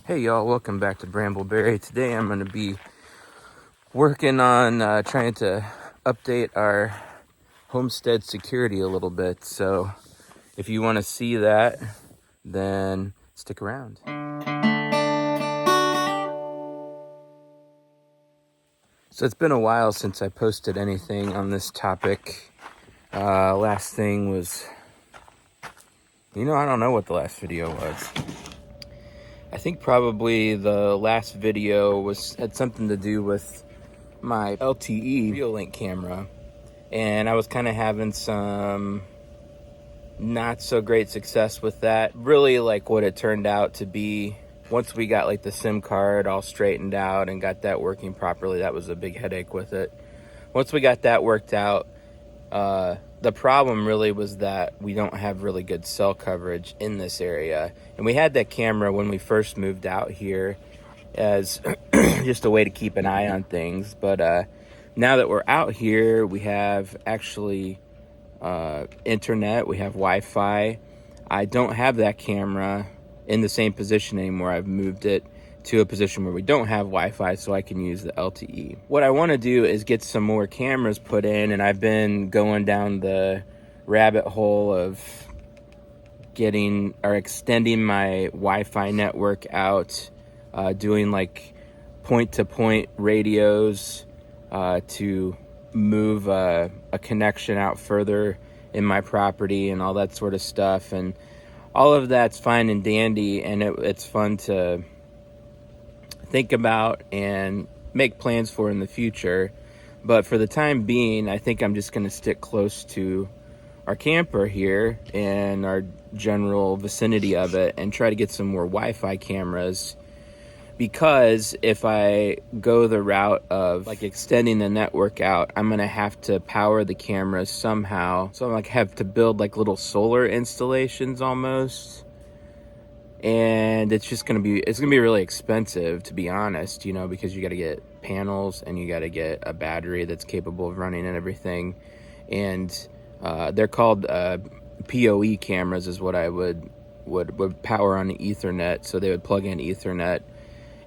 Hey y'all, welcome back to Brambleberry. Today I'm going to be working on trying to update our Homestead security a little bit. So if you want to see that, then stick around. So it's been a while since I posted anything on this topic. Last thing was, I don't know what the last video was. I think probably the last video had something to do with my LTE Reolink camera, and I was kind of having some not so great success with that. Really, like what it turned out to be, once we got like the SIM card all straightened out and got that working properly, that was a big headache with it. Once we got that worked out, the problem really was that we don't have really good cell coverage in this area. And we had that camera when we first moved out here as just a way to keep an eye on things. But now that we're out here, we have actually internet, we have Wi-Fi. I don't have that camera in the same position anymore. I've moved it to a position where we don't have Wi-Fi, so I can use the LTE. What I want to do is get some more cameras put in, and I've been going down the rabbit hole of extending my Wi-Fi network out, doing like point-to-point radios to move a connection out further in my property and all that sort of stuff. And all of that's fine and dandy, and it's fun to think about and make plans for in the future. But for the time being, I think I'm just going to stick close to our camper here and our general vicinity of it and try to get some more Wi-Fi cameras, because if I go the route of like extending the network out, I'm going to have to power the cameras somehow. So I'm like have to build like little solar installations almost. And it's going to be really expensive, to be honest, because you got to get panels and you got to get a battery that's capable of running and everything. And they're called PoE cameras is what I would power on the Ethernet. So they would plug in Ethernet,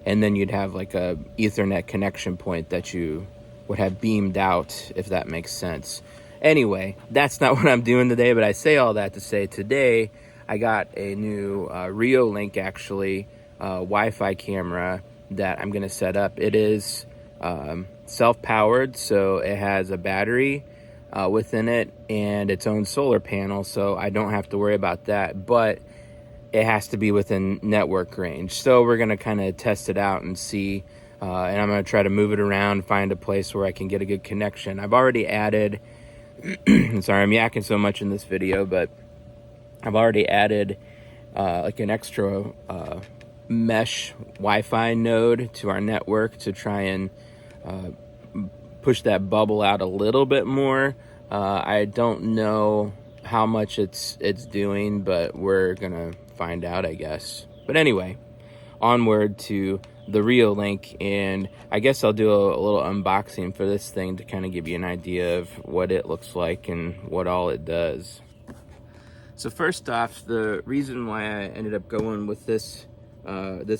and then you'd have like a Ethernet connection point that you would have beamed out, if that makes sense. Anyway, that's not what I'm doing today, but I say all that to say today I got a new Reolink Wi-Fi camera that I'm going to set up. It is self-powered, so it has a battery within it and its own solar panel, so I don't have to worry about that, but it has to be within network range. So we're going to kind of test it out and see, and I'm going to try to move it around, find a place where I can get a good connection. I've already added, sorry, I'm yakking so much in this video, but I've already added like an extra mesh Wi-Fi node to our network to try and push that bubble out a little bit more. I don't know how much it's doing, but we're gonna find out, I guess. But anyway, onward to the Reolink, and I guess I'll do a little unboxing for this thing to kind of give you an idea of what it looks like and what all it does. So first off, the reason why I ended up going with this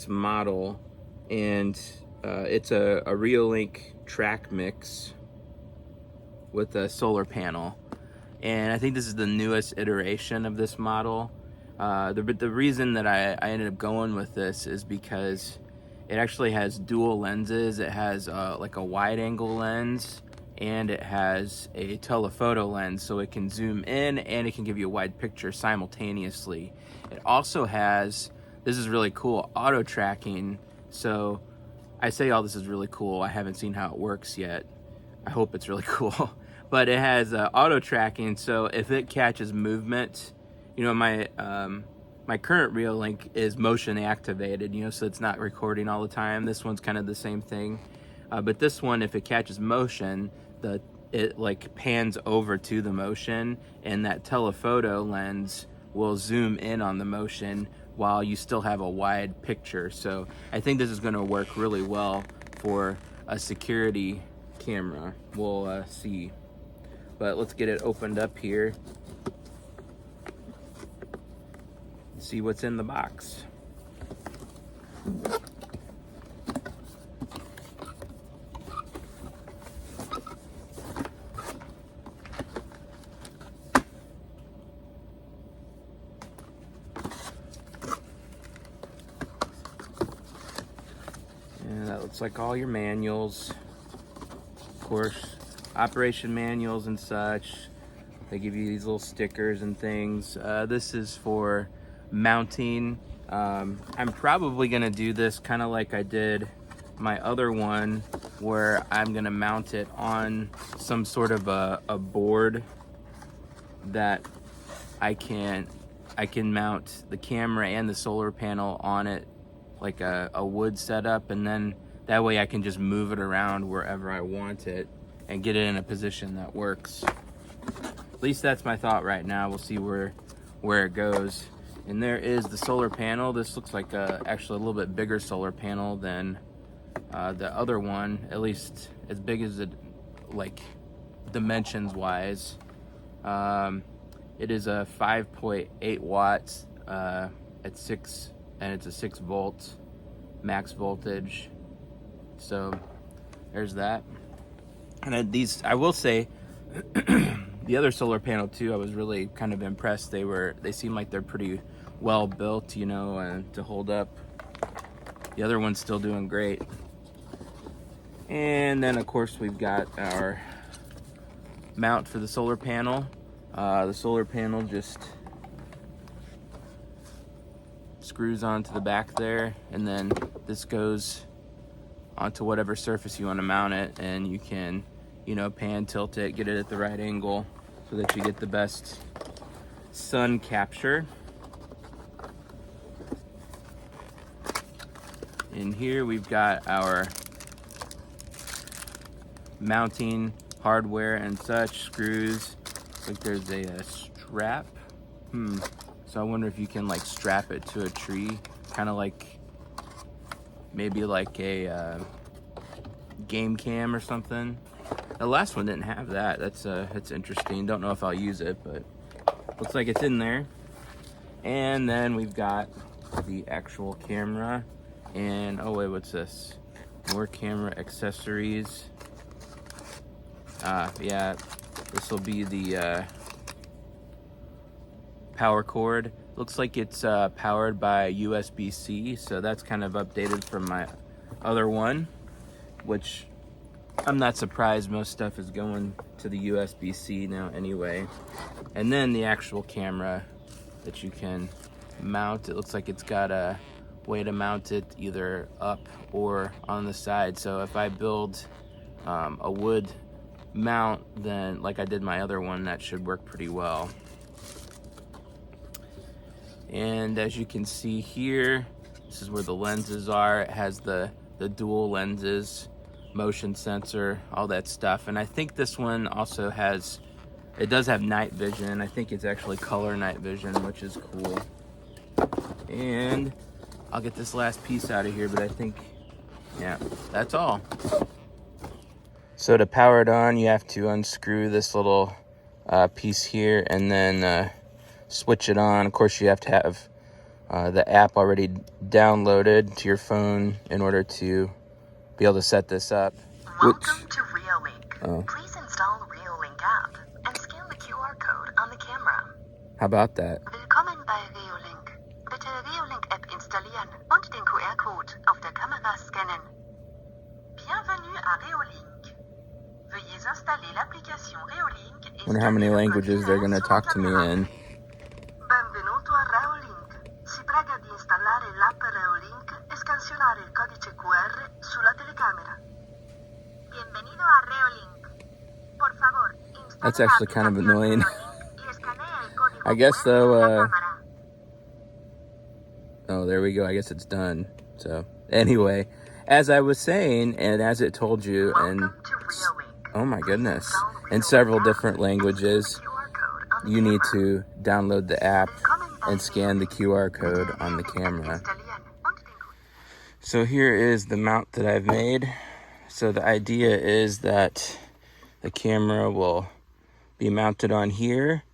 model, and it's a Reolink TrackMix with a solar panel, and I think this is the newest iteration of this model. The reason that I ended up going with this is because it actually has dual lenses. It has like a wide angle lens, and it has a telephoto lens, so it can zoom in and it can give you a wide picture simultaneously. It also has, this is really cool, auto tracking. So I say all this is really cool, I haven't seen how it works yet. I hope it's really cool. But it has auto tracking, so if it catches movement, my current Reolink is motion activated, so it's not recording all the time. This one's kind of the same thing. But this one, if it catches motion, it like pans over to the motion, and that telephoto lens will zoom in on the motion while you still have a wide picture. So I think this is going to work really well for a security camera. We'll see. But let's get it opened up here. See what's in the box. looks like all your manuals, of course, operation manuals and such. They give you these little stickers and things. This is for mounting. I'm probably gonna do this kind of like I did my other one, where I'm gonna mount it on some sort of a board that I can mount the camera and the solar panel on it, like a wood setup, and then that way I can just move it around wherever I want it and get it in a position that works. At least that's my thought right now. We'll see where it goes. And there is the solar panel. This looks like actually a little bit bigger solar panel than the other one, at least as big as it, like dimensions wise. It is a 5.8 watts at 6, and it's a 6 volt max voltage. So there's that. And I will say, the other solar panel too, I was really kind of impressed. They seem like they're pretty well built, you know, and to hold up. The other one's still doing great. And then of course we've got our mount for the solar panel. The solar panel just screws onto the back there, and then this goes onto whatever surface you want to mount it, and you can, you know, pan tilt it, get it at the right angle so that you get the best sun capture. In here we've got our mounting hardware and such, screws. Looks like there's a strap. So I wonder if you can like strap it to a tree, kind of like maybe like a game cam or something. The last one didn't have that. That's interesting. Don't know if I'll use it, but looks like it's in there. And then we've got the actual camera. And oh wait, what's this? More camera accessories. Yeah, this will be the power cord. Looks like it's powered by USB-C, so that's kind of updated from my other one, which I'm not surprised. Most stuff is going to the USB-C now anyway. And then the actual camera that you can mount. It looks like it's got a way to mount it either up or on the side. So if I build a wood mount, then like I did my other one, that should work pretty well. And as you can see here, this is where the lenses are. It has the dual lenses, motion sensor, all that stuff. And I think this one also has, it does have night vision. I think it's actually color night vision, which is cool. And I'll get this last piece out of here, but I think, yeah, that's all. So to power it on, you have to unscrew this little piece here and then switch it on. Of course, you have to have the app already downloaded to your phone in order to be able to set this up. Welcome to Reolink. Please install Reolink app and scan the QR code on the camera. How about that? Willkommen bei Reolink. Bitte Reolink App installieren und den QR-Code auf der Kamera scannen. Bienvenue à Reolink. Veuillez installer l'application Reolink et Wonder how many languages they're going to talk to me in. Benvenuto a Reolink. Si prega di installare l'app Reolink e scansionare il codice QR sulla telecamera. Bienvenido a Reolink. Por favor, installe That's actually kind of annoying. y escanea el código I guess QR though, en la cámara. oh, there we go. I guess it's done. So anyway, as I was saying, and as it told you, and Welcome to Reolink. oh my goodness, Install in Reolink several app different and scan the languages, QR code on the you need camera. to download the app Willkommen bei and scan the QR code Bitte on the Reolink App camera. installieren und den Code. So here is the mount that I've made. So the idea is that the camera will be mounted on here.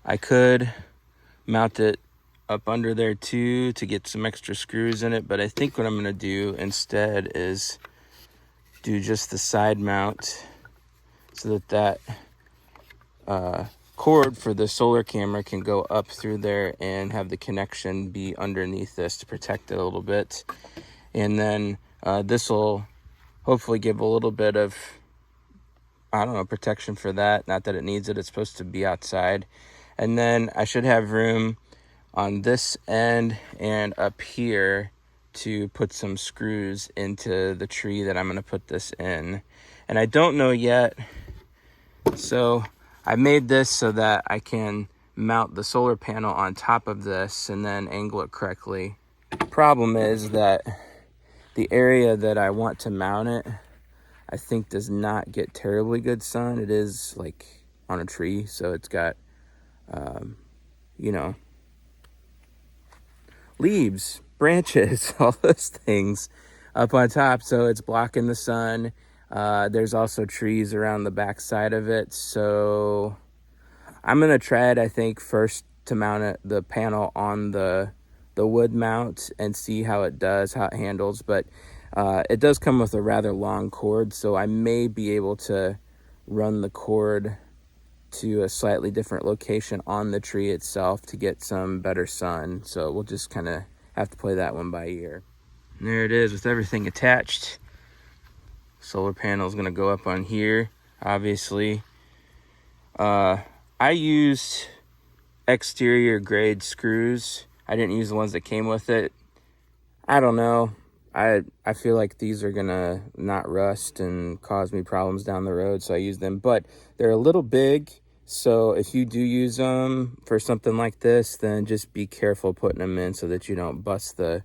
I could mount it up under there too to get some extra screws in it, but I think what I'm going to do instead is do just the side mount so that cord for the solar camera can go up through there and have the connection be underneath this to protect it a little bit. And then This will hopefully give a little bit of, I don't know, protection for that. Not that it needs it, it's supposed to be outside. And then I should have room on this end and up here to put some screws into the tree that I'm going to put this in. And I don't know yet, so I made this so that I can mount the solar panel on top of this and then angle it correctly. The problem is that the area that I want to mount it, I think does not get terribly good sun. It is like on a tree, so it's got, you know, leaves, branches, all those things up on top, so it's blocking the sun. There's also trees around the back side of it, so I'm gonna try it, I think, first to mount the panel on the wood mount and see how it does, how it handles. But it does come with a rather long cord, so I may be able to run the cord to a slightly different location on the tree itself to get some better sun. So we'll just kind of have to play that one by ear. And there it is with everything attached. Solar panel is going to go up on here, obviously. I used exterior grade screws. I didn't use the ones that came with it. I don't know. I feel like these are gonna not rust and cause me problems down the road, so I use them. But they're a little big, so if you do use them for something like this, then just be careful putting them in so that you don't bust the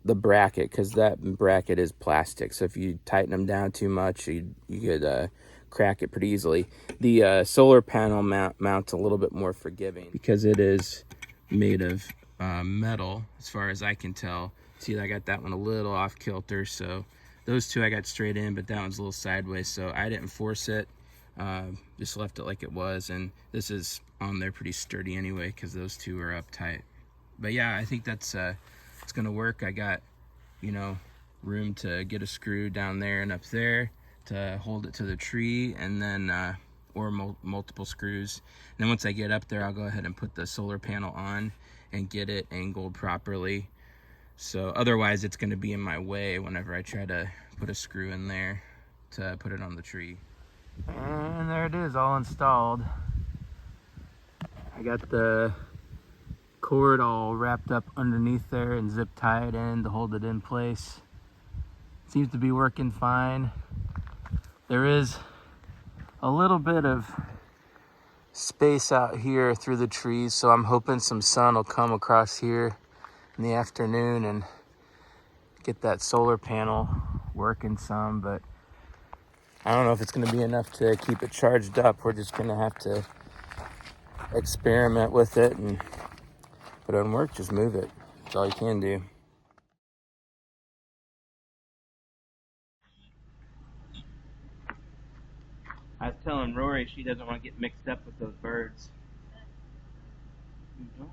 bracket, because that bracket is plastic. So if you tighten them down too much, you could crack it pretty easily. The solar panel mount's a little bit more forgiving because it is made of metal, as far as I can tell. See, I got that one a little off kilter, so those two I got straight in, but that one's a little sideways, so I didn't force it, just left it like it was. And this is on there pretty sturdy anyway because those two are uptight. But yeah, I think that's it's gonna work. I got, you know, room to get a screw down there and up there to hold it to the tree, and then or multiple screws. And then once I get up there, I'll go ahead and put the solar panel on and get it angled properly. So otherwise it's going to be in my way whenever I try to put a screw in there to put it on the tree. And there it is, all installed. I got the cord all wrapped up underneath there and zip tied in to hold it in place. Seems to be working fine. There is a little bit of space out here through the trees, so I'm hoping some sun will come across here in the afternoon and get that solar panel working some, but I don't know if it's going to be enough to keep it charged up. We're just going to have to experiment with it, and if it doesn't work, just move it. That's all you can do. I was telling Rory she doesn't want to get mixed up with those birds. Mm-hmm.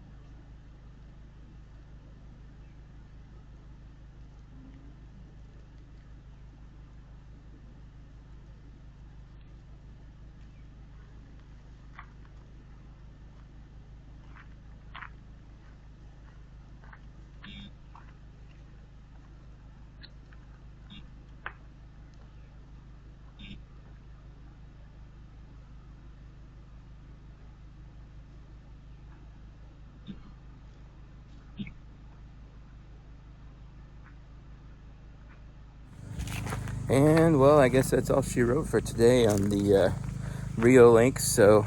And well, I guess that's all she wrote for today on the Reolink. So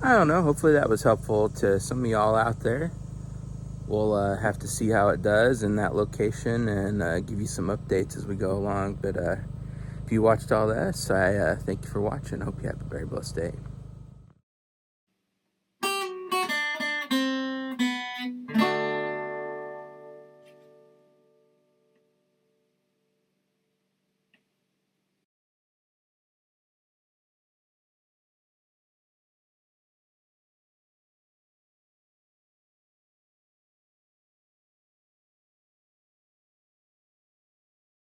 I don't know, hopefully that was helpful to some of y'all out there. We'll have to see how it does in that location and give you some updates as we go along. But if you watched all this, I thank you for watching. I hope you have a very blessed day.